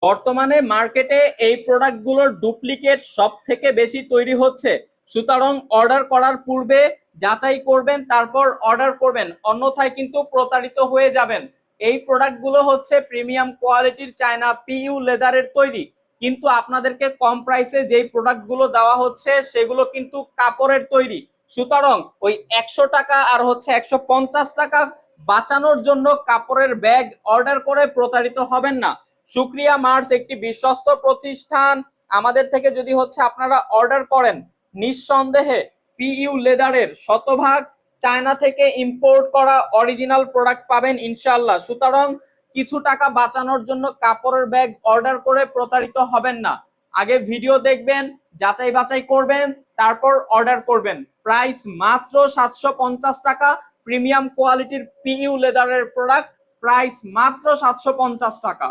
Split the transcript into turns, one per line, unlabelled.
বর্তমানে মার্কেটে এই প্রোডাক্টগুলোর ডুপ্লিকেট সব থেকে বেশি তৈরি হচ্ছে, সুতরাং অর্ডার করার পূর্বে যাচাই করবেন, তারপর অর্ডার করবেন, অন্যথায় কিন্তু প্রতারিত হয়ে যাবেন। এই প্রোডাক্টগুলো হচ্ছে প্রিমিয়াম কোয়ালিটির চায়না পিইউ লেদারের তৈরি, কিন্তু আপনাদেরকে কম প্রাইসে যেই প্রোডাক্টগুলো দেওয়া হচ্ছে সেগুলো কিন্তু কাপড়ের তৈরি। সুতরাং ওই 100 টাকা আর হচ্ছে 150 টাকা বাঁচানোর জন্য কাপড়ের ব্যাগ অর্ডার করে প্রতারিত হবেন না। শুক্রিয়া মার্স একটি বিশ্বস্ত প্রতিষ্ঠান। আমাদের থেকে যদি হচ্ছে আপনারা অর্ডার করেন, নিঃসন্দেহে পিইউ লেদারের শতভাগ চায়না থেকে ইম্পোর্ট করা অরিজিনাল প্রোডাক্ট পাবেন ইনশাআল্লাহ। সুতরাং কিছু টাকা বাঁচানোর জন্য কাপড়ের ব্যাগ অর্ডার করে প্রতারিত হবেন না। আগে ভিডিও দেখবেন, যাচাই বাছাই করবেন, তারপর অর্ডার করবেন। প্রাইস মাত্র 750 টাকা। প্রিমিয়াম কোয়ালিটির পিইউ লেদারের প্রোডাক্ট, প্রাইস মাত্র 750 টাকা।